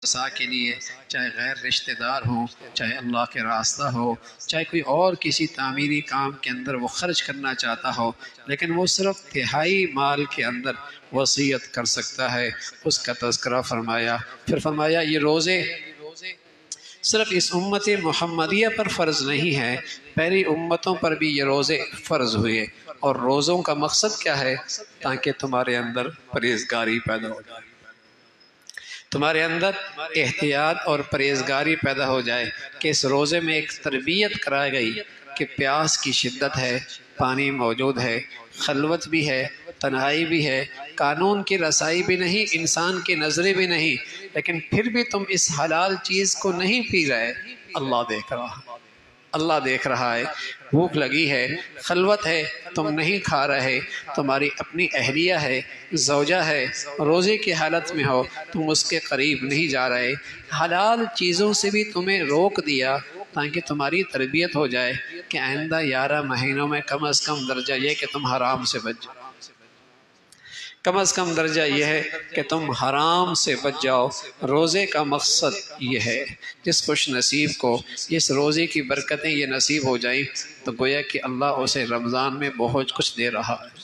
رضا کے لیے، چاہے غیر رشتہ دار ہوں، چاہے اللہ کے راستہ ہو، چاہے کوئی اور کسی تعمیری کام کے اندر وہ خرچ کرنا چاہتا ہو، لیکن وہ صرف تہائی مال کے اندر وصیت کر سکتا ہے، اس کا تذکرہ فرمایا۔ پھر فرمایا یہ روزے صرف اس امت محمدیہ پر فرض نہیں ہے، پہلی امتوں پر بھی یہ روزے فرض ہوئے، اور روزوں کا مقصد کیا ہے؟ تاکہ تمہارے اندر پرہیزگاری پیدا ہو جائے، تمہارے اندر احتیاط اور پرہیزگاری پیدا ہو جائے، کہ اس روزے میں ایک تربیت کرائی گئی کہ پیاس کی شدت ہے، پانی موجود ہے، خلوت بھی ہے، تنہائی بھی ہے، قانون کی رسائی بھی نہیں، انسان کی نظریں بھی نہیں، لیکن پھر بھی تم اس حلال چیز کو نہیں پی رہے، اللہ دیکھ رہا، اللہ دیکھ رہا ہے، بھوک لگی ہے، خلوت ہے، تم نہیں کھا رہے، تمہاری اپنی اہلیہ ہے، زوجہ ہے، روزے کی حالت میں ہو، تم اس کے قریب نہیں جا رہے، حلال چیزوں سے بھی تمہیں روک دیا تاکہ تمہاری تربیت ہو جائے کہ آئندہ 11 مہینوں میں کم از کم درجہ یہ کہ تم حرام سے بچ جاؤ، کم از کم درجہ یہ ہے کہ تم حرام سے بچ جاؤ۔ روزے کا مقصد یہ ہے، جس خوش نصیب کو اس روزے کی برکتیں یہ نصیب ہو جائیں تو گویا کہ اللہ اسے رمضان میں بہت کچھ دے رہا ہے۔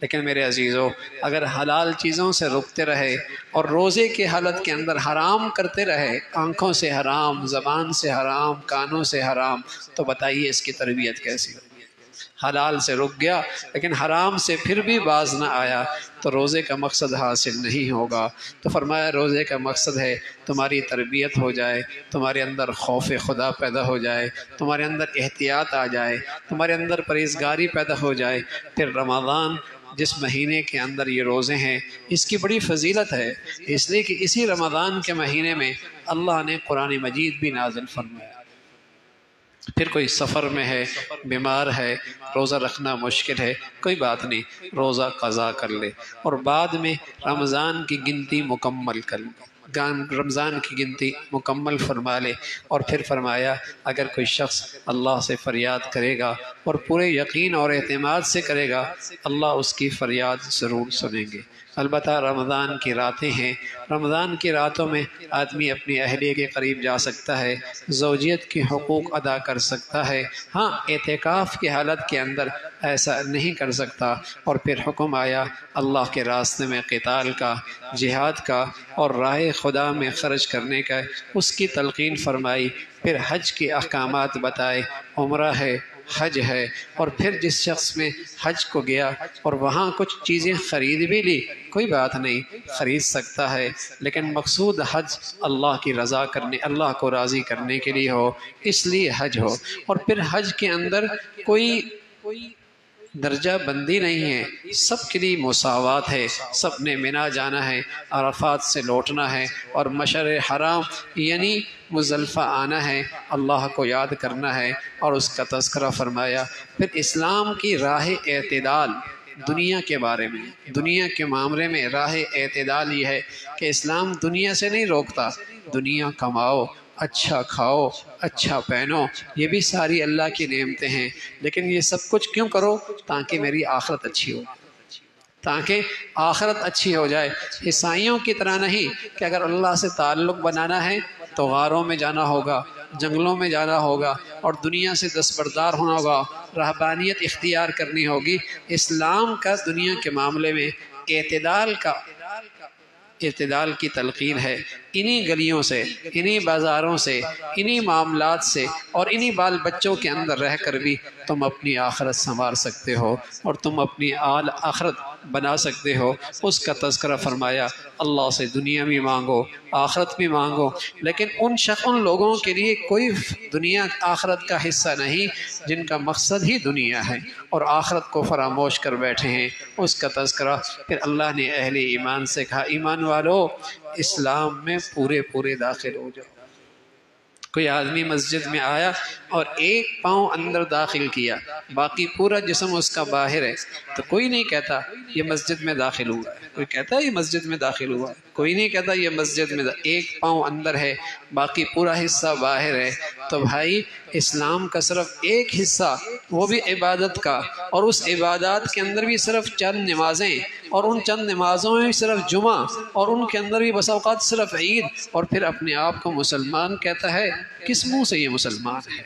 لیکن میرے عزیزو، اگر حلال چیزوں سے رکتے رہے اور روزے کی حالت کے اندر حرام کرتے رہے، آنکھوں سے حرام، زبان سے حرام، کانوں سے حرام، تو بتائیے اس کی تربیت کیسی ہوگی؟ حلال سے رک گیا لیکن حرام سے پھر بھی باز نہ آیا تو روزے کا مقصد حاصل نہیں ہوگا۔ تو فرمایا روزے کا مقصد ہے تمہاری تربیت ہو جائے، تمہارے اندر خوف خدا پیدا ہو جائے، تمہارے اندر احتیاط آ جائے، تمہارے اندر پرہیزگاری پیدا ہو جائے۔ پھر رمضان جس مہینے کے اندر یہ روزے ہیں، اس کی بڑی فضیلت ہے، اس لیے کہ اسی رمضان کے مہینے میں اللہ نے قرآن مجید بھی نازل فرمایا۔ پھر کوئی سفر میں ہے، بیمار ہے، روزہ رکھنا مشکل ہے، کوئی بات نہیں، روزہ قضا کر لے، اور بعد میں رمضان کی گنتی مکمل کر لے، رمضان کی گنتی مکمل فرما لے۔ اور پھر فرمایا اگر کوئی شخص اللہ سے فریاد کرے گا اور پورے یقین اور اعتماد سے کرے گا، اللہ اس کی فریاد ضرور سنیں گے۔ البتہ رمضان کی راتیں ہیں، رمضان کی راتوں میں آدمی اپنی اہلیہ کے قریب جا سکتا ہے، زوجیت کے حقوق ادا کر سکتا ہے، ہاں اعتکاف کی حالت کے اندر ایسا نہیں کر سکتا۔ اور پھر حکم آیا اللہ کے راستے میں قتال کا، جہاد کا، اور راہ خدا میں خرچ کرنے کا، اس کی تلقین فرمائی۔ پھر حج کے احکامات بتائے، عمرہ ہے، حج ہے، اور پھر جس شخص میں حج کو گیا اور وہاں کچھ چیزیں خرید بھی لی، کوئی بات نہیں، خرید سکتا ہے، لیکن مقصود حج اللہ کی رضا کرنے، اللہ کو راضی کرنے کے لیے ہو، اس لیے حج ہو۔ اور پھر حج کے اندر کوئی درجہ بندی نہیں ہے، سب کے لیے مساوات ہے، سب نے منا جانا ہے، عرفات سے لوٹنا ہے، اور مشعر حرام یعنی مزدلفہ آنا ہے، اللہ کو یاد کرنا ہے، اور اس کا تذکرہ فرمایا۔ پھر اسلام کی راہ اعتدال دنیا کے بارے میں، دنیا کے معاملے میں راہ اعتدال یہ ہے کہ اسلام دنیا سے نہیں روکتا، دنیا کماؤ، اچھا کھاؤ، اچھا پہنو، یہ بھی ساری اللہ کی نعمتیں ہیں، لیکن یہ سب کچھ کیوں کرو؟ تاکہ میری آخرت اچھی ہو، تاکہ آخرت اچھی ہو جائے۔ عیسائیوں کی طرح نہیں کہ اگر اللہ سے تعلق بنانا ہے تو غاروں میں جانا ہوگا، جنگلوں میں جانا ہوگا، اور دنیا سے دستبردار ہونا ہوگا، رہبانیت اختیار کرنی ہوگی۔ اسلام کا دنیا کے معاملے میں اعتدال کی تلقین ہے۔ انہی گلیوں سے، انہی بازاروں سے، انہی معاملات سے، اور انہی بال بچوں کے اندر رہ کر بھی تم اپنی آخرت سنوار سکتے ہو، اور تم اپنی آخرت بنا سکتے ہو۔ اس کا تذکرہ فرمایا اللہ سے دنیا بھی مانگو، آخرت بھی مانگو، لیکن ان لوگوں کے لیے کوئی دنیا آخرت کا حصہ نہیں جن کا مقصد ہی دنیا ہے اور آخرت کو فراموش کر بیٹھے ہیں۔ اس کا تذکرہ پھر اللہ نے اہل ایمان سے کہا ایمان والو اسلام میں پورے داخل ہو جاؤ۔ کوئی آدمی مسجد میں آیا اور ایک پاؤں اندر داخل کیا، باقی پورا جسم اس کا باہر ہے، تو کوئی نہیں کہتا یہ مسجد میں داخل ہوا ہے، کوئی کہتا ہے یہ مسجد میں داخل ہوا ہے، کوئی نہیں کہتا یہ مسجد میں ایک پاؤں اندر ہے، باقی پورا حصہ باہر ہے۔ تو بھائی اسلام کا صرف ایک حصہ وہ بھی عبادت کا، اور اس عبادات کے اندر بھی صرف چند نمازیں، اور ان چند نمازوں میں بھی صرف جمعہ، اور ان کے اندر بھی بس اوقات صرف عید، اور پھر اپنے آپ کو مسلمان کہتا ہے۔ کس منہ سے یہ مسلمان ہے؟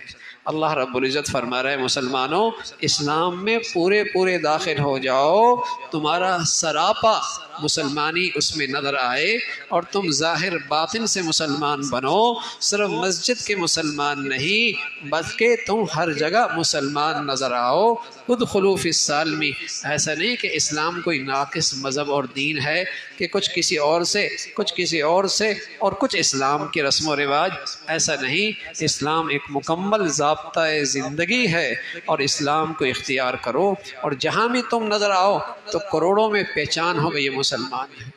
اللہ رب العزت فرما رہے ہیں مسلمانوں اسلام میں پورے داخل ہو جاؤ، تمہارا سراپا مسلمانی اس میں نظر آئے، اور تم ظاہر باطن سے مسلمان بنو، صرف مسجد کے مسلمان نہیں بلکہ تم ہر جگہ مسلمان نظر آؤ۔ ادخلوا فی السالم، ایسا نہیں کہ اسلام کوئی ناقص مذہب اور دین ہے کہ کچھ کسی اور سے کچھ کسی اور سے اور کچھ اسلام کے رسم و رواج، ایسا نہیں۔ اسلام ایک مکمل ضابطہ زندگی ہے، اور اسلام کو اختیار کرو، اور جہاں بھی تم نظر آؤ تو کروڑوں میں پہچان ہو گئی یہ مسلمان ہے۔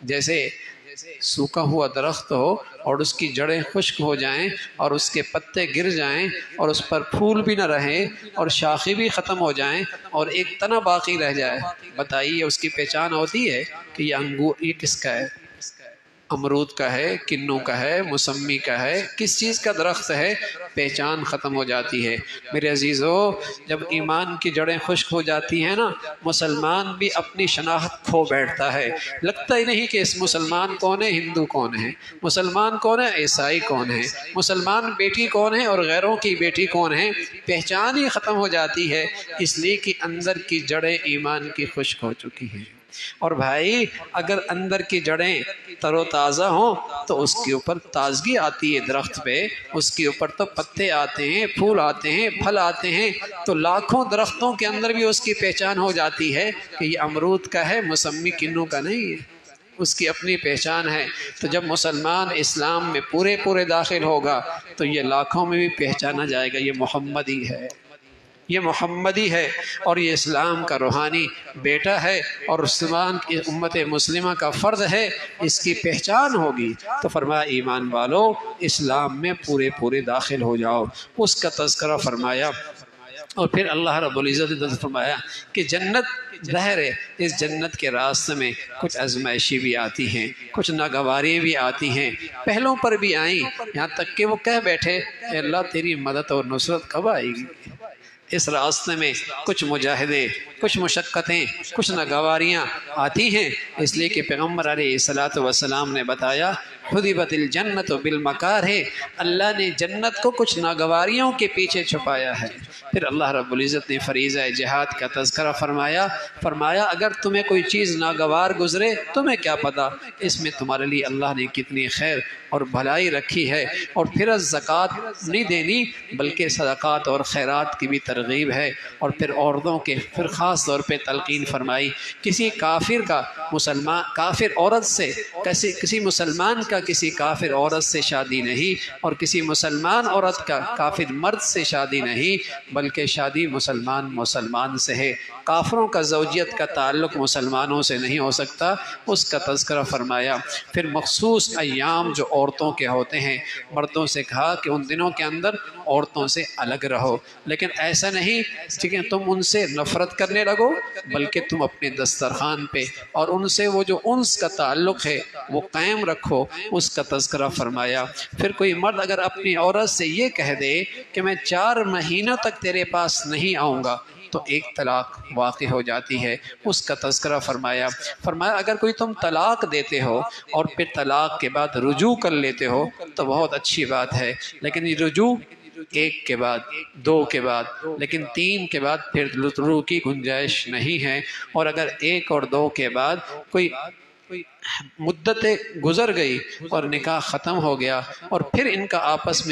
جیسے سوکھا ہوا درخت ہو اور اس کی جڑیں خشک ہو جائیں اور اس کے پتے گر جائیں اور اس پر پھول بھی نہ رہیں اور شاخیں بھی ختم ہو جائیں اور ایک تنا باقی رہ جائے، بتائیے اس کی پہچان ہوتی ہے کہ یہ انگور یہ کس کا ہے؟ امرود کا ہے، کنوں کا ہے، موسمی کا ہے، کس چیز کا درخت ہے؟ پہچان ختم ہو جاتی ہے۔ میرے عزیزو، جب ایمان کی جڑیں خشک ہو جاتی ہیں نا، مسلمان بھی اپنی شناخت کھو بیٹھتا ہے، لگتا ہی نہیں کہ اس مسلمان کون ہے، ہندو کون ہے، مسلمان کون ہے، عیسائی کون ہے، مسلمان بیٹی کون ہے اور غیروں کی بیٹی کون ہے، پہچان ہی ختم ہو جاتی ہے، اس لیے کہ اندر کی جڑیں ایمان کی خشک ہو چکی ہیں۔ اور بھائی اگر اندر کی جڑیں تر و تازہ ہوں تو اس کے اوپر تازگی آتی ہے، درخت پہ اس کے اوپر تو پتے آتے ہیں، پھول آتے ہیں، پھل آتے ہیں، تو لاکھوں درختوں کے اندر بھی اس کی پہچان ہو جاتی ہے کہ یہ امرود کا ہے، موسمی کنوں کا نہیں ہے، اس کی اپنی پہچان ہے۔ تو جب مسلمان اسلام میں پورے داخل ہوگا تو یہ لاکھوں میں بھی پہچانا جائے گا، یہ محمدی ہے، یہ محمدی ہے، اور یہ اسلام کا روحانی بیٹا ہے، اور مسلمان کی امت مسلمہ کا فرض ہے، اس کی پہچان ہوگی۔ تو فرمایا ایمان والو اسلام میں پورے داخل ہو جاؤ، اس کا تذکرہ فرمایا۔ اور پھر اللہ رب العزت نے فرمایا کہ جنت ظاہر ہے، اس جنت کے راستے میں کچھ آزمائشی بھی آتی ہیں، کچھ ناگواری بھی آتی ہیں، پہلوں پر بھی آئیں، یہاں تک کہ وہ کہہ بیٹھے اے اللہ تیری مدد اور نصرت کب آئے گی؟ اس راستے میں کچھ مجاہدے، کچھ مشقتیں، کچھ ناگواریاں آتی ہیں، اس لیے کہ پیغمبر علیہ السلام نے بتایا حُذِبَتِ الْجَنَّةُ بِالْمَكَارِهِ، اللہ نے جنت کو کچھ ناگواریوں کے پیچھے چھپایا ہے۔ پھر اللہ رب العزت نے فریضہ جہاد کا تذکرہ فرمایا اگر تمہیں کوئی چیز ناگوار گزرے تمہیں کیا پتا، اس میں تمہارے لیے اللہ نے کتنی خیر اور بھلائی رکھی ہے۔ اور پھر زکوٰۃ نہیں دینی بلکہ صدقات اور خیرات کی بھی ترغیب ہے۔ اور پھر عورتوں کے پھر خاص طور پہ تلقین فرمائی، کسی کافر کا کافر عورت سے کسی مسلمان کا کسی کافر عورت سے شادی نہیں، اور کسی مسلمان عورت کا کافر مرد سے شادی نہیں، بلکہ شادی مسلمان سے ہے۔ کافروں کا زوجیت کا تعلق مسلمانوں سے نہیں ہو سکتا، اس کا تذکرہ فرمایا۔ پھر مخصوص ایام جو عورتوں کے ہوتے ہیں، مردوں سے کہا کہ ان دنوں کے اندر عورتوں سے الگ رہو، لیکن ایسا نہیں کہ تم ان سے نفرت کرنے لگو، بلکہ تم اپنے دسترخوان پہ اور ان سے وہ جو انس کا تعلق ہے وہ قائم رکھو، اس کا تذکرہ فرمایا۔ پھر کوئی مرد اگر اپنی عورت سے یہ کہہ دے کہ میں 4 مہینوں تک تیرے پاس نہیں آؤں گا تو ایک طلاق واقع ہو جاتی ہے، اس کا تذکرہ فرمایا۔ اگر کوئی تم طلاق دیتے ہو اور پھر طلاق کے بعد رجوع کر لیتے ہو تو بہت اچھی بات ہے، لیکن یہ رجوع 1 کے بعد 2 کے بعد، لیکن 3 کے بعد پھر رجوع کی گنجائش نہیں ہے۔ اور اگر 1 اور 2 کے بعد کوئی مدتیں گزر گئی اور نکاح ختم ہو گیا اور پھر ان کا آپس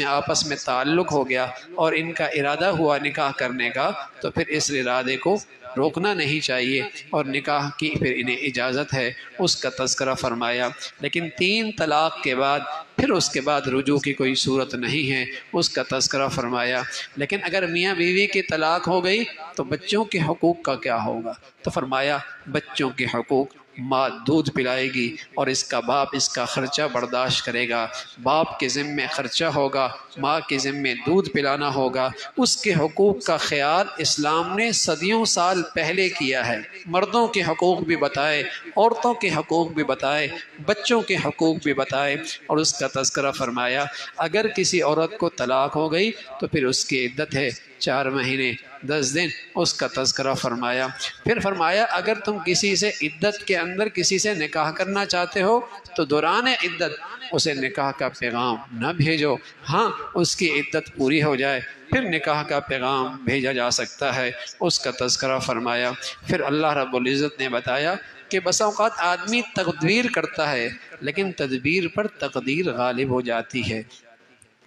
میں تعلق ہو گیا اور ان کا ارادہ ہوا نکاح کرنے کا، تو پھر اس ارادے کو روکنا نہیں چاہیے اور نکاح کی پھر انہیں اجازت ہے، اس کا تذکرہ فرمایا۔ لیکن 3 طلاق کے بعد پھر اس کے بعد رجوع کی کوئی صورت نہیں ہے، اس کا تذکرہ فرمایا۔ لیکن اگر میاں بیوی کی طلاق ہو گئی تو بچوں کے حقوق کا کیا ہوگا؟ تو فرمایا بچوں کے حقوق، ماں دودھ پلائے گی اور اس کا باپ اس کا خرچہ برداشت کرے گا، باپ کے ذمے خرچہ ہوگا، ماں کے ذمے دودھ پلانا ہوگا، اس کے حقوق کا خیال اسلام نے صدیوں سال پہلے کیا ہے۔ مردوں کے حقوق بھی بتائے، عورتوں کے حقوق بھی بتائے، بچوں کے حقوق بھی بتائے، اور اس کا تذکرہ فرمایا۔ اگر کسی عورت کو طلاق ہو گئی تو پھر اس کی عدت ہے 4 مہینے، 10 دن اس کا تذکرہ فرمایا۔ پھر فرمایا اگر تم کسی سے عدت کے اندر کسی سے نکاح کرنا چاہتے ہو تو دوران عدت اسے نکاح کا پیغام نہ بھیجو، ہاں اس کی عدت پوری ہو جائے پھر نکاح کا پیغام بھیجا جا سکتا ہے، اس کا تذکرہ فرمایا۔ پھر اللہ رب العزت نے بتایا کہ بسا اوقات آدمی تدبیر کرتا ہے لیکن تدبیر پر تقدیر غالب ہو جاتی ہے۔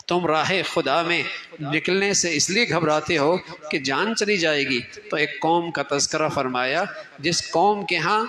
تم راہ خدا میں نکلنے سے اس لیے گھبراتے ہو کہ جان چلی جائے گی، تو ایک قوم کا تذکرہ فرمایا جس قوم کے ہاں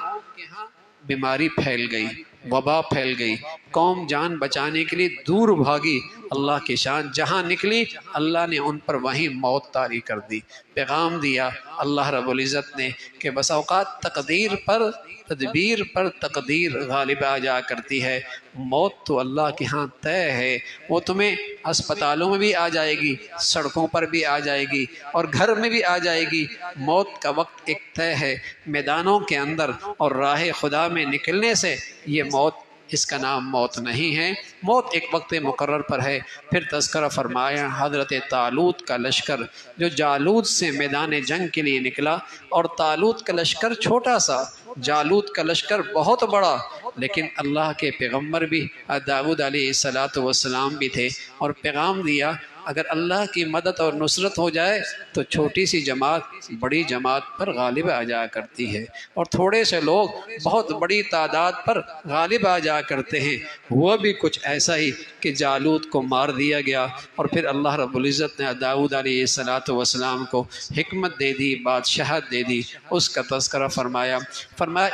بیماری پھیل گئی، وبا پھیل گئی، قوم جان بچانے کے لیے دور بھاگی، اللہ کی شان جہاں نکلی اللہ نے ان پر وہیں موت طاری کر دی۔ پیغام دیا اللہ رب العزت نے کہ بس اوقات تدبیر پر تقدیر غالب آ جا کرتی ہے، موت تو اللہ کے ہاں طے ہے، وہ تمہیں اسپتالوں میں بھی آ جائے گی، سڑکوں پر بھی آ جائے گی اور گھر میں بھی آ جائے گی۔ موت کا وقت ایک طے ہے، میدانوں کے اندر اور راہ خدا میں نکلنے سے یہ موت، اس کا نام موت نہیں ہے، موت ایک وقت مقرر پر ہے۔ پھر تذکرہ فرمایا حضرت طالوت کا لشکر جو جالوت سے میدان جنگ کے لیے نکلا، اور طالوت کا لشکر چھوٹا سا، جالوت کا لشکر بہت بڑا، لیکن اللہ کے پیغمبر بھی داؤد علیہ السلام بھی تھے اور پیغام دیا اگر اللہ کی مدد اور نصرت ہو جائے تو چھوٹی سی جماعت بڑی جماعت پر غالب آ جا کرتی ہے، اور تھوڑے سے لوگ بہت بڑی تعداد پر غالب آ جا کرتے ہیں۔ ہوا بھی کچھ ایسا ہی کہ جالوت کو مار دیا گیا، اور پھر اللہ رب العزت نے داؤد علیہ السلام کو حکمت دے دی، بادشاہت دے دی، اس کا تذکرہ فرمایا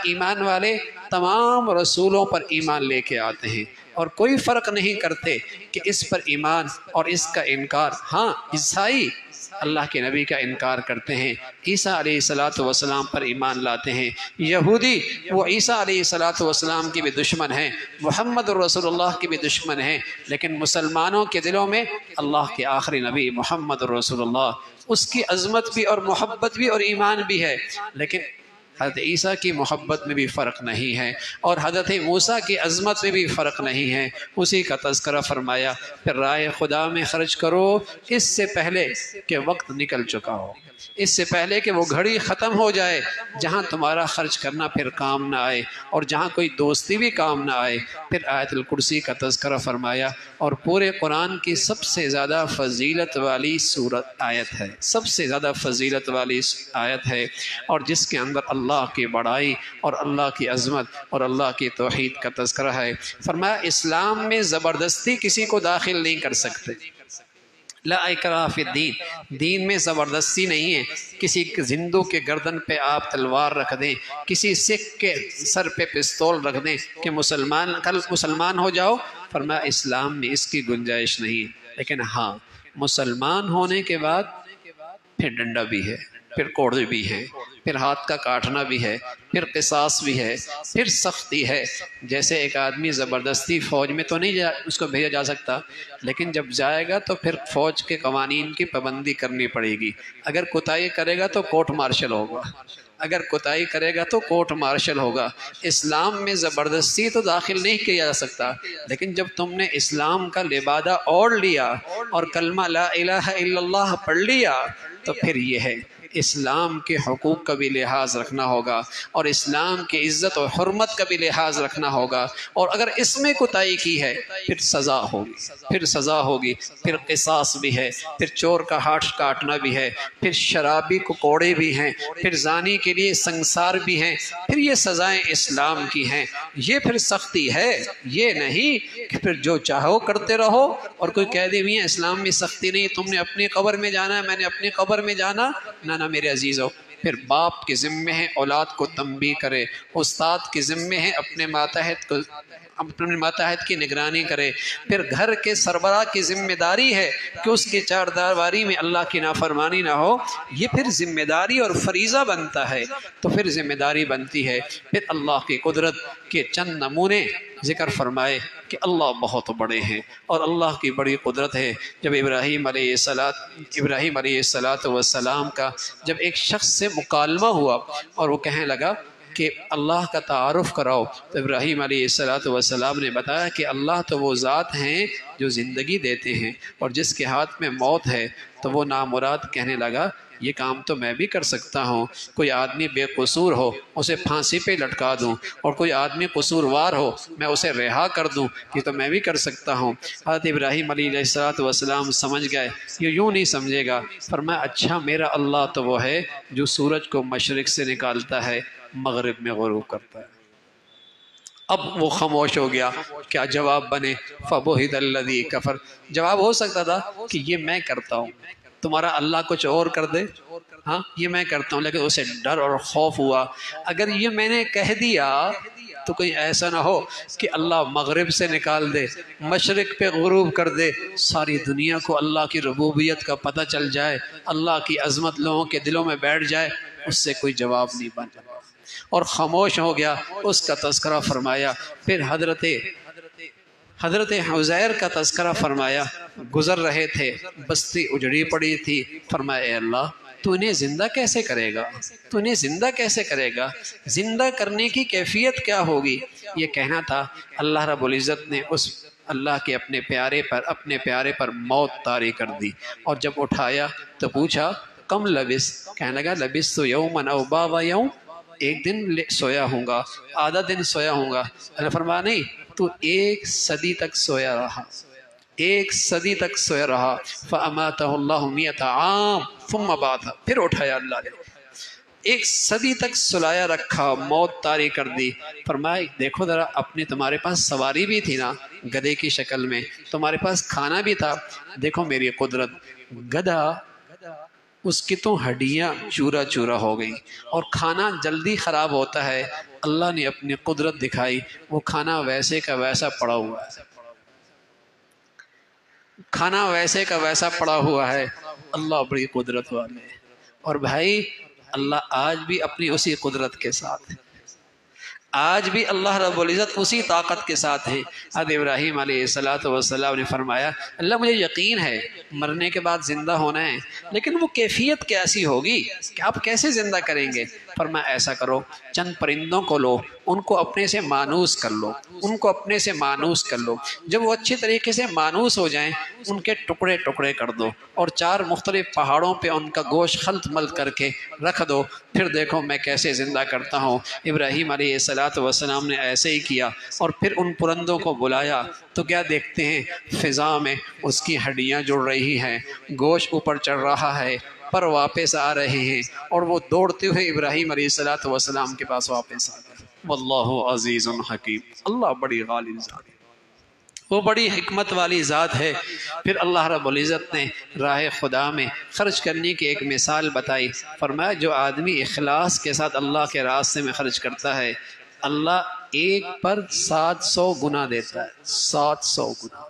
ایمان والے تمام رسولوں پر ایمان لے کے آتے ہیں اور کوئی فرق نہیں کرتے کہ اس پر ایمان اور اس کا انکار۔ ہاں عیسائی اللہ کے نبی کا انکار کرتے ہیں، عیسیٰ علیہ السلام پر ایمان لاتے ہیں، یہودی وہ عیسیٰ علیہ السلام کی بھی دشمن ہیں، محمد رسول اللہ کی بھی دشمن ہیں، لیکن مسلمانوں کے دلوں میں اللہ کے آخری نبی محمد رسول اللہ، اس کی عظمت بھی اور محبت بھی اور ایمان بھی ہے، لیکن حضرت عیسیٰ کی محبت میں بھی فرق نہیں ہے اور حضرت موسیٰ کی عظمت میں بھی فرق نہیں ہے، اسی کا تذکرہ فرمایا۔ پھر راہ خدا میں خرچ کرو اس سے پہلے کہ وقت نکل چکا ہو، اس سے پہلے کہ وہ گھڑی ختم ہو جائے جہاں تمہارا خرچ کرنا پھر کام نہ آئے اور جہاں کوئی دوستی بھی کام نہ آئے۔ پھر آیت الکرسی کا تذکرہ فرمایا، اور پورے قرآن کی سب سے زیادہ فضیلت والی آیت ہے، سب سے زیادہ فضیلت والی آیت ہے، اور جس کے اندر اللہ کی بڑائی اور اللہ کی عظمت اور اللہ کی توحید کا تذکرہ ہے۔ فرمایا اسلام میں زبردستی کسی کو داخل نہیں کر سکتے، لا اکراہ فی الدین، دین میں زبردستی نہیں ہے، کسی ہندو کے گردن پہ آپ تلوار رکھ دیں، کسی سکھ کے سر پہ پستول رکھ دیں کہ کل مسلمان ہو جاؤ، فرمایا اسلام میں اس کی گنجائش نہیں، لیکن ہاں مسلمان ہونے کے بعد پھر ڈنڈا بھی ہے، پھر کوڑے بھی ہیں، پھر ہاتھ کا کاٹنا بھی ہے، پھر قصاص بھی ہے، پھر سختی ہے۔ جیسے ایک آدمی زبردستی فوج میں تو نہیں اس کو بھیجا جا سکتا، لیکن جب جائے گا تو پھر فوج کے قوانین کی پابندی کرنی پڑے گی، اگر کوتاہی کرے گا تو کورٹ مارشل ہوگا، اگر کوتاہی کرے گا تو کورٹ مارشل ہوگا۔ اسلام میں زبردستی تو داخل نہیں کیا جا سکتا، لیکن جب تم نے اسلام کا لبادہ اوڑھ لیا اور کلمہ لا الہ الا اللہ پڑھ لیا تو پھر یہ ہے اسلام کے حقوق کا بھی لحاظ رکھنا ہوگا اور اسلام کی عزت و حرمت کا بھی لحاظ رکھنا ہوگا، اور اگر اس میں کوتاہی کی ہے پھر سزا ہوگی، پھر سزا ہوگی، پھر قصاص بھی ہے، پھر چور کا ہاتھ کاٹنا بھی ہے، پھر شرابی کو کوڑے بھی ہیں، پھر زانی کے لیے سنسار بھی ہیں، پھر یہ سزائیں اسلام کی ہیں۔ یہ پھر سختی ہے، یہ نہیں کہ پھر جو چاہو کرتے رہو اور کوئی کہہ دے میاں اسلام میں سختی نہیں، تم نے اپنی قبر میں جانا ہے، میں نے اپنی قبر میں جانا، نہ میرے عزیزو۔ پھر باپ کے ذمے ہیں اولاد کو تنبیہ کرے، استاد کے ذمے ہیں اپنے ماتحت کی نگرانی کرے، پھر گھر کے سربراہ کی ذمہ داری ہے کہ اس کی چاردیواری میں اللہ کی نافرمانی نہ ہو، یہ پھر ذمہ داری اور فریضہ بنتا ہے، تو پھر ذمہ داری بنتی ہے۔ پھر اللہ کی قدرت کے چند نمونے ذکر فرمائے کہ اللہ بہت بڑے ہیں اور اللہ کی بڑی قدرت ہے۔ جب ابراہیم علیہ السلام کا جب ایک شخص سے مکالمہ ہوا اور وہ کہنے لگا کہ اللہ کا تعارف کراؤ، تو ابراہیم علیہ السلام نے بتایا کہ اللہ تو وہ ذات ہیں جو زندگی دیتے ہیں، اور جس کے ہاتھ میں موت ہے۔ تو وہ نامراد کہنے لگا یہ کام تو میں بھی کر سکتا ہوں، کوئی آدمی بے قصور ہو اسے پھانسی پہ لٹکا دوں، اور کوئی آدمی قصوروار ہو میں اسے رہا کر دوں، یہ تو میں بھی کر سکتا ہوں۔ حضرت ابراہیم علیہ السلام سمجھ گئے یہ یوں نہیں سمجھے گا، فرمایا اچھا میرا اللہ تو وہ ہے جو سورج کو مشرق سے نکالتا ہے مغرب میں غروب کرتا ہے۔ اب وہ خاموش ہو گیا، کیا جواب بنے؟ فَبُهِتَ الَّذِي كَفَرَ۔ جواب ہو سکتا تھا کہ یہ میں کرتا ہوں، تمہارا اللہ کچھ اور کر دے، ہاں یہ میں کرتا ہوں، لیکن اسے ڈر اور خوف ہوا اگر یہ میں نے کہہ دیا تو کوئی ایسا نہ ہو کہ اللہ مغرب سے نکال دے، مشرق پہ غروب کر دے، ساری دنیا کو اللہ کی ربوبیت کا پتہ چل جائے، اللہ کی عظمت لوگوں کے دلوں میں بیٹھ جائے، اس سے کوئی جواب نہیں بن جائے، اور خاموش ہو گیا۔ اس کا تذکرہ فرمایا، پھر حضرت عزیر کا تذکرہ فرمایا، گزر رہے تھے، بستی اجڑی پڑی تھی، فرمایا اے اللہ تو انہیں زندہ کیسے کرے گا؟ تو انہیں زندہ کیسے کرے گا؟ زندہ کرنے کی کیفیت کیا ہوگی؟ یہ کہنا تھا، اللہ رب العزت نے اس اللہ کے اپنے پیارے پر موت طاری کر دی، اور جب اٹھایا تو پوچھا کم لبس؟ کہنے لگا لبس تو یومن او بعض یوم، ایک دن سویا ہوں گا، آدھا دن سویا ہوں گا۔ اللہ فرمایا نہیں، تو 1 صدی تک سویا رہا، 1 صدی تک سویا رہا۔ فَأَمَاتَهُ اللَّهُ 100 عام ثُمَّ بَعَثَ، پھر اٹھایا اللہ نے، 1 صدی تک سلایا رکھا، موت طاری کر دی۔ فرمایا دیکھو ذرا، اپنے تمہارے پاس سواری بھی تھی نا گدھے کی شکل میں، تمہارے پاس کھانا بھی تھا، دیکھو میری قدرت۔ گدھا اس کی تو ہڈیاں چورا چورا ہو گئی، اور کھانا جلدی خراب ہوتا ہے، اللہ نے اپنی قدرت دکھائی، وہ کھانا ویسے کا ویسا پڑا ہوا ہے، کھانا ویسے کا ویسا پڑا ہوا ہے۔ اللہ بڑی قدرت والے، اور بھائی اللہ آج بھی اپنی اسی قدرت کے ساتھ ہے، آج بھی اللہ رب العزت اسی طاقت کے ساتھ ہیں۔ حضرت ابراہیم علیہ السلام نے فرمایا اللہ مجھے یقین ہے مرنے کے بعد زندہ ہونا ہے، لیکن وہ کیفیت کیسی ہوگی کہ آپ کیسے زندہ کریں گے؟ فرمایا ایسا کرو، چند پرندوں کو لو، ان کو اپنے سے مانوس کر لو، ان کو اپنے سے مانوس کر لو، جب وہ اچھی طریقے سے مانوس ہو جائیں ان کے ٹکڑے ٹکڑے کر دو، اور 4 مختلف پہاڑوں پہ ان کا گوشت خلط ملط کر کے رکھ دو، پھر دیکھو میں کیسے زندہ کرتا ہوں۔ ابراہیم علیہ السلام نے ایسے ہی کیا، اور پھر ان پرندوں کو بلایا تو کیا دیکھتے ہیں؟ فضا میں اس کی ہڈیاں جڑ رہی ہیں، گوشت اوپر چڑھ رہا ہے، پر واپس آ رہے ہیں، اور وہ دوڑتے ہوئے ابراہیم علیہ السلام کے پاس واپس آ گئے۔ واللہ عزیز حکیم، اللہ بڑی غالب ذات ہے، وہ بڑی حکمت والی ذات ہے۔ پھر اللہ رب العزت نے راہ خدا میں خرچ کرنے کی ایک مثال بتائی، فرمایا جو آدمی اخلاص کے ساتھ اللہ کے راستے میں خرچ کرتا ہے، اللہ ایک پر 700 گنا دیتا ہے، 700 گنا،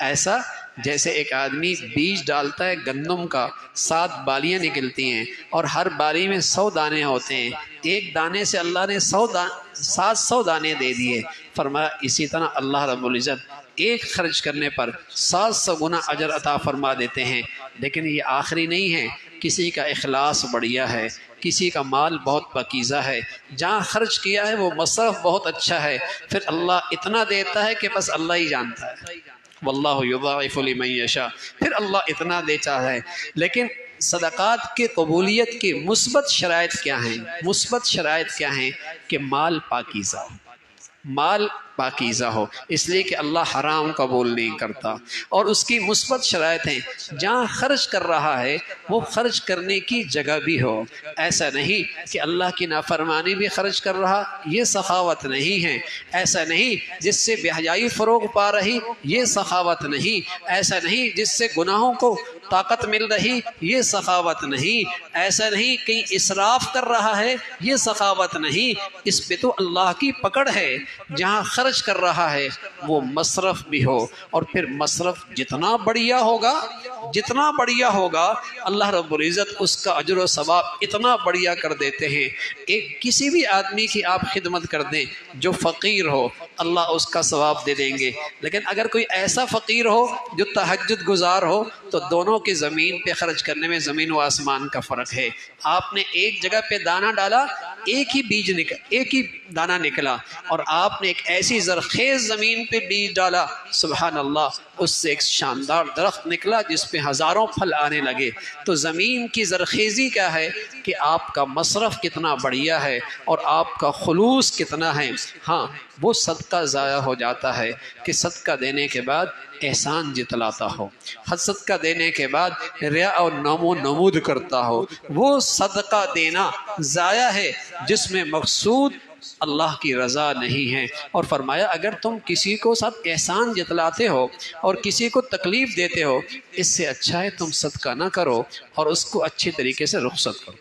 ایسا جیسے ایک آدمی بیج ڈالتا ہے گندم کا، 7 بالیاں نکلتی ہیں، اور ہر بالی میں 100 دانے ہوتے ہیں، ایک دانے سے اللہ نے 700 دانے دے دیے۔ فرمایا اسی طرح اللہ رب العزت ایک خرچ کرنے پر 700 گنا اجر عطا فرما دیتے ہیں۔ لیکن یہ آخری نہیں ہے، کسی کا اخلاص بڑھیا ہے، کسی کا مال بہت پاکیزہ ہے، جہاں خرچ کیا ہے وہ مصرف بہت اچھا ہے، پھر اللہ اتنا دیتا ہے کہ بس اللہ ہی جانتا ہے، واللہ یضاعف لمن یشاء، پھر اللہ اتنا دیتا ہے۔ لیکن صدقات کی قبولیت کی مثبت شرائط کیا ہیں؟ مثبت شرائط کیا ہیں؟ کہ مال پاکیزہ ہو، مال پاکیزہ ہو، اس لیے کہ اللہ حرام قبول نہیں کرتا، اور اس کی مثبت شرائط ہیں جہاں خرچ کر رہا ہے وہ خرچ کرنے کی جگہ بھی ہو، ایسا نہیں کہ اللہ کی نافرمانی بھی خرچ کر رہا، یہ سخاوت نہیں ہے، ایسا نہیں جس سے بے حیائی فروغ پا رہی، یہ سخاوت نہیں، ایسا نہیں جس سے گناہوں کو طاقت مل رہی، یہ سخاوت نہیں، ایسا نہیں کہیں اسراف کر رہا ہے، یہ سخاوت نہیں، اس پہ تو اللہ کی پکڑ ہے، جہاں خرچ کر رہا ہے وہ مصرف بھی ہو، اور پھر مصرف جتنا بڑھیا ہوگا، جتنا بڑھیا ہوگا اللہ رب العزت اس کا اجر و ثواب اتنا بڑھیا کر دیتے ہیں۔ ایک کسی بھی آدمی کی آپ خدمت کر دیں جو فقیر ہو، اللہ اس کا ثواب دے دیں گے، لیکن اگر کوئی ایسا فقیر ہو جو تہجد گزار ہو تو دونوں کی زمین پہ خرچ کرنے میں زمین و آسمان کا فرق ہے۔ آپ نے ایک جگہ پہ دانہ ڈالا، ایک ہی دانہ نکلا اور آپ نے ایک ایسی زرخیز زمین پہ بیج ڈالا، سبحان اللہ، اس سے ایک شاندار درخت نکلا جس پہ ہزاروں پھل آنے لگے۔ تو زمین کی زرخیزی کیا ہے کہ آپ کا مصرف کتنا بڑھیا ہے اور آپ کا خلوص کتنا ہے۔ ہاں، وہ صدقہ ضائع ہو جاتا ہے کہ صدقہ دینے کے بعد احسان جتلاتا ہو، صدقہ دینے کے بعد ریا اور نمود کرتا ہو، وہ صدقہ دینا ضائع ہے جس میں مقصود اللہ کی رضا نہیں ہے۔ اور فرمایا اگر تم کسی کو ساتھ احسان جتلاتے ہو اور کسی کو تکلیف دیتے ہو، اس سے اچھا ہے تم صدقہ نہ کرو اور اس کو اچھی طریقے سے رخصت کرو،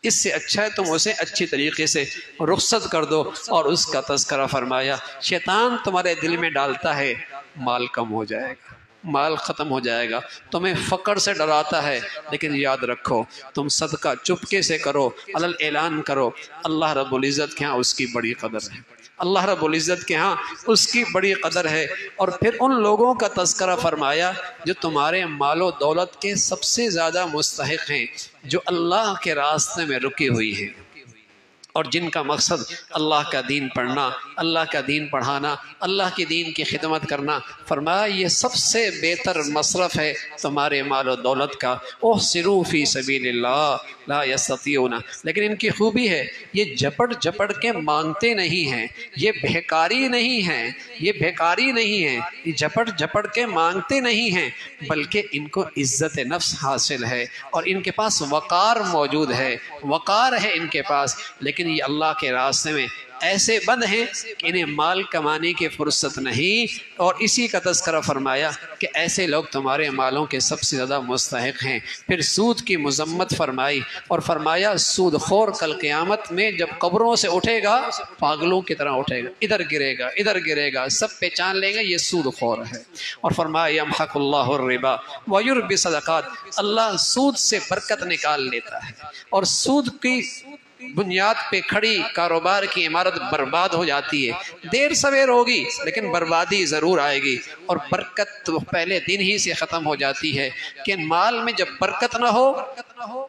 اس سے اچھا ہے تم اسے اچھی طریقے سے رخصت کر دو۔ اور اس کا تذکرہ فرمایا شیطان تمہارے دل میں ڈالتا ہے مال کم ہو جائے گا، مال ختم ہو جائے گا، تمہیں فقر سے ڈراتا ہے، لیکن یاد رکھو تم صدقہ چپکے سے کرو، علل اعلان کرو، اللہ رب العزت کے ہاں اس کی بڑی قدر ہے، اللہ رب العزت کے ہاں اس کی بڑی قدر ہے۔ اور پھر ان لوگوں کا تذکرہ فرمایا جو تمہارے مال و دولت کے سب سے زیادہ مستحق ہیں، جو اللہ کے راستے میں رکی ہوئی ہیں اور جن کا مقصد اللہ کا دین پڑھنا، اللہ کا دین پڑھانا، اللہ کے دین کی خدمت کرنا۔ فرمایا یہ سب سے بہتر مصرف ہے تمہارے مال و دولت کا۔ احسروا فی سبیل اللہ لا یستطیعون، لیکن ان کی خوبی ہے یہ جھپٹ کے مانگتے نہیں ہیں، یہ بھیکاری نہیں ہیں، یہ بھیکاری نہیں ہیں، یہ جھپٹ کے مانگتے نہیں ہیں، بلکہ ان کو عزت نفس حاصل ہے اور ان کے پاس وقار موجود ہے، وقار ہے ان کے پاس، لیکن یہ اللہ کے راستے میں ایسے بند ہیں کہ انہیں مال کمانے کی فرصت نہیں۔ اور اسی کا تذکرہ فرمایا کہ ایسے لوگ تمہارے مالوں کے سب سے زیادہ مستحق ہیں۔ پھر سود کی مذمت فرمائی اور فرمایا سود خور کل قیامت میں جب قبروں سے اٹھے گا پاگلوں کی طرح اٹھے گا، ادھر گرے گا، سب پہچان لیں گے یہ سود خور ہے۔ اور فرمایا یمحق اللہ الربا ویربی الصدقات، اللہ سود سے برکت نکال لیتا ہے اور سود کی بنیاد پہ کھڑی کاروبار کی عمارت برباد ہو جاتی ہے، دیر سویر ہوگی لیکن بربادی ضرور آئے گی، اور برکت تو پہلے دن ہی سے ختم ہو جاتی ہے کہ مال میں جب برکت نہ ہو،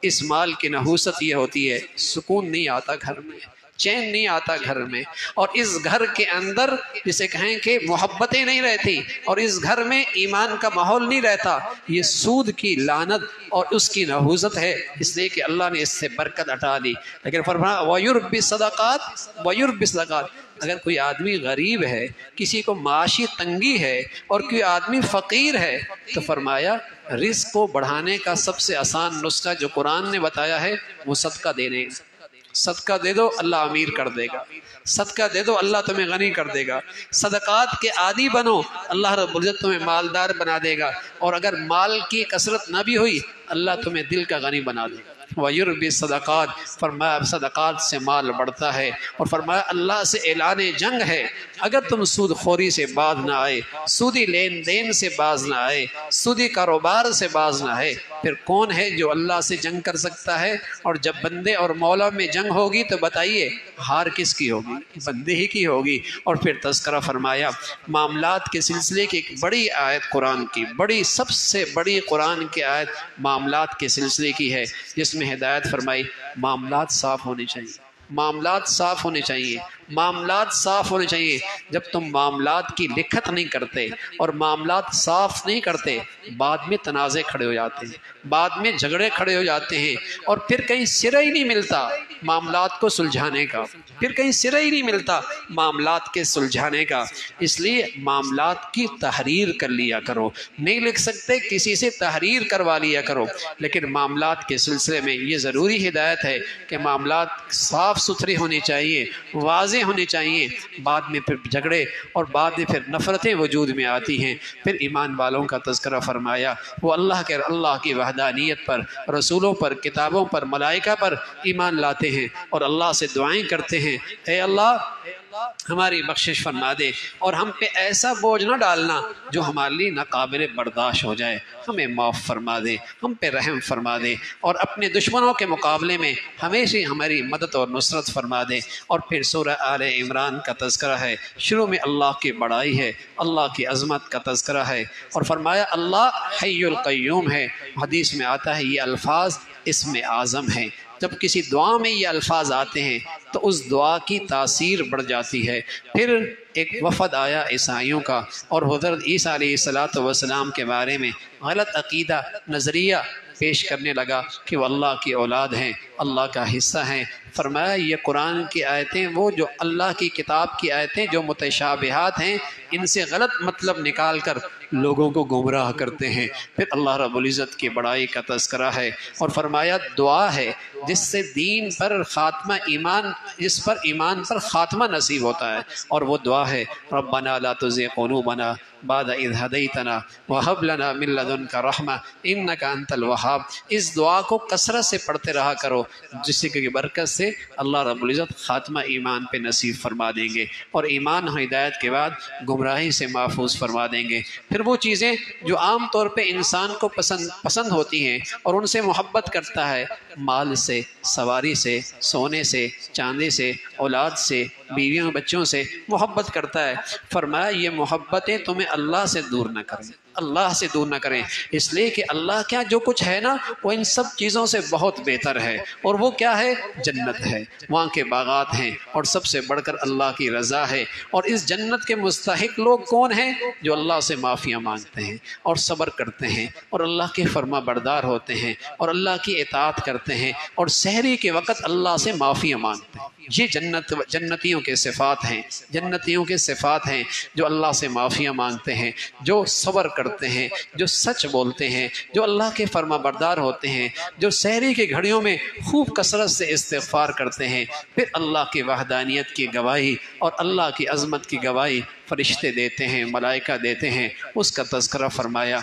اس مال کی نحوست یہ ہوتی ہے سکون نہیں آتا گھر میں، چین نہیں آتا گھر میں، اور اس گھر کے اندر جسے کہیں کہ محبتیں نہیں رہتی اور اس گھر میں ایمان کا ماحول نہیں رہتا۔ یہ سود کی لعنت اور اس کی نحوست ہے، اس لیے کہ اللہ نے اس سے برکت ہٹا دی۔ لیکن فرمایا وَيُرْبِ الصَّدَقَاتِ، اگر کوئی آدمی غریب ہے، کسی کو معاشی تنگی ہے اور کوئی آدمی فقیر ہے، تو فرمایا رزق کو بڑھانے کا سب سے آسان نسخہ جو قرآن نے بتایا ہے وہ صدقہ دینے، صدقہ دے دو اللہ امیر کر دے گا، صدقہ دے دو اللہ تمہیں غنی کر دے گا، صدقات کے عادی بنو اللہ رب العزت تمہیں مالدار بنا دے گا، اور اگر مال کی کثرت نہ بھی ہوئی اللہ تمہیں دل کا غنی بنا دے گا۔ وَيُرْبِ الصَّدَقَاتِ، فرمایا صدقات سے مال بڑھتا ہے، اور فرمایا اللہ سے اعلان جنگ ہے اگر تم سود خوری سے باز نہ آئے، سودی لین دین سے باز نہ آئے، سودی کاروبار سے باز نہ آئے، پھر کون ہے جو اللہ سے جنگ کر سکتا ہے؟ اور جب بندے اور مولا میں جنگ ہوگی تو بتائیے ہار کس کی ہوگی؟ بندے ہی کی ہوگی۔ اور پھر تذکرہ فرمایا معاملات کے سلسلے کی ایک بڑی آیت قرآن کی، سب سے بڑی قرآن کی آیت معاملات کے سلسلے کی ہے، جس میں ہدایت فرمائی معاملات صاف ہونے چاہیے، معاملات صاف ہونے چاہیے، معاملات صاف ہونے چاہیے۔ جب تم معاملات کی لکھت نہیں کرتے اور معاملات صاف نہیں کرتے، بعد میں تنازع کھڑے ہو جاتے ہیں، بعد میں جھگڑے کھڑے ہو جاتے ہیں، اور پھر کہیں سرا ہی نہیں ملتا معاملات کو سلجھانے کا، پھر کہیں سرا ہی نہیں ملتا معاملات کے سلجھانے کا۔ اس لیے معاملات کی تحریر کر لیا کرو، نہیں لکھ سکتے کسی سے تحریر کروا لیا کرو، لیکن معاملات کے سلسلے میں یہ ضروری ہدایت ہے کہ معاملات صاف ستھری ہونی چاہیے، واضح ہونی چاہیے، بعد میں پھر جھگڑے اور بعد میں پھر نفرتیں وجود میں آتی ہیں۔ پھر ایمان والوں کا تذکرہ فرمایا وہ اللہ کی وحدانیت پر، رسولوں پر، کتابوں پر، ملائکہ پر ایمان لاتے ہیں اور اللہ سے دعائیں کرتے ہیں اے اللہ ہماری بخشش فرما دے اور ہم پہ ایسا بوجھ نہ ڈالنا جو ہمارے لیے ناقابل برداشت ہو جائے، ہمیں معاف فرما دے، ہم پہ رحم فرما دے، اور اپنے دشمنوں کے مقابلے میں ہمیشہ ہماری مدد اور نصرت فرما دے۔ اور پھر سورہ آل عمران کا تذکرہ ہے، شروع میں اللہ کی بڑائی ہے، اللہ کی عظمت کا تذکرہ ہے، اور فرمایا اللہ حی القیوم ہے۔ حدیث میں آتا ہے یہ الفاظ اسم اعظم ہیں، جب کسی دعا میں یہ الفاظ آتے ہیں تو اس دعا کی تاثیر بڑھ جاتی ہے۔ پھر ایک وفد آیا عیسائیوں کا، اور حضرت عیسیٰ علیہ السلام کے بارے میں غلط عقیدہ نظریہ پیش کرنے لگا کہ وہ اللہ کی اولاد ہیں، اللہ کا حصہ ہیں۔ فرمایا یہ قرآن کی آیتیں، وہ جو اللہ کی کتاب کی آیتیں جو متشابہات ہیں، ان سے غلط مطلب نکال کر لوگوں کو گمراہ کرتے ہیں۔ پھر اللہ رب العزت کی بڑائی کا تذکرہ ہے، اور فرمایا دعا ہے جس سے دین پر خاتمہ، جس پر ایمان پر خاتمہ نصیب ہوتا ہے، اور وہ دعا ہے ربنا لا تزغ قلوبنا بعد اذ ہدیتنا وہب لنا من لدنک رحمہ انک انت الوہاب۔ اس دعا کو کثرت سے پڑھتے رہا کرو، جس کی برکت سے اللہ رب العزت خاتمہ ایمان پہ نصیب فرما دیں گے، اور ایمان ہدایت کے بعد گمراہی سے محفوظ فرما دیں گے۔ پھر وہ چیزیں جو عام طور پہ انسان کو پسند ہوتی ہیں اور ان سے محبت کرتا ہے، مال سے، سواری سے، سونے سے، چاندی سے، اولاد سے، بیویوں بچوں سے محبت کرتا ہے، فرمایا یہ محبتیں تمہیں اللہ سے دور نہ کریں، اللہ سے دور نہ کریں، اس لیے کہ اللہ کیا جو کچھ ہے نا وہ ان سب چیزوں سے بہت بہتر ہے، اور وہ کیا ہے؟ جنت ہے، وہاں کے باغات ہیں، اور سب سے بڑھ کر اللہ کی رضا ہے۔ اور اس جنت کے مستحق لوگ کون ہیں؟ جو اللہ سے معافیاں مانگتے ہیں اور صبر کرتے ہیں اور اللہ کے فرما بردار ہوتے ہیں اور اللہ کی اطاعت کرتے ہیں اور سحری کے وقت اللہ سے معافیاں مانگتے ہیں۔ یہ جنتیوں کے صفات ہیں، جنتیوں کے صفات ہیں، جو اللہ سے معافیاں مانگتے ہیں، جو صبر کرتے ہیں، جو سچ بولتے ہیں، جو اللہ کے فرما بردار ہوتے ہیں، جو سحری کی گھڑیوں میں خوب کثرت سے استغفار کرتے ہیں۔ پھر اللہ کی وحدانیت کی گواہی اور اللہ کی عظمت کی گواہی فرشتے دیتے ہیں، ملائکہ دیتے ہیں، اس کا تذکرہ فرمایا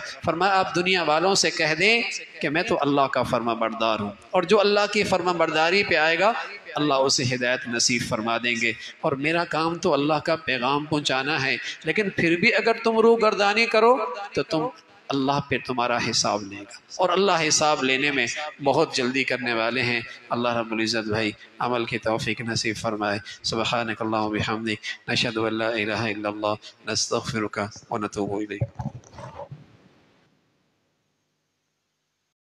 آپ دنیا والوں سے کہہ دیں کہ میں تو اللہ کا فرما بردار ہوں، اور جو اللہ کی فرما برداری پہ آئے گا اللہ اسے ہدایت نصیب فرما دیں گے، اور میرا کام تو اللہ کا پیغام پہنچانا ہے، لیکن پھر بھی اگر تم روح گردانی کرو تو اللہ پہ تمہارا حساب لے گا، اور اللہ حساب لینے میں بہت جلدی کرنے والے ہیں۔ اللہ رب العزت بھائی عمل کی توفیق نصیب فرمائے۔ سبحانک اللہم و بحمدک، نشہد ان لا الہ الا اللہ، نستغفرک و نتوب الیک۔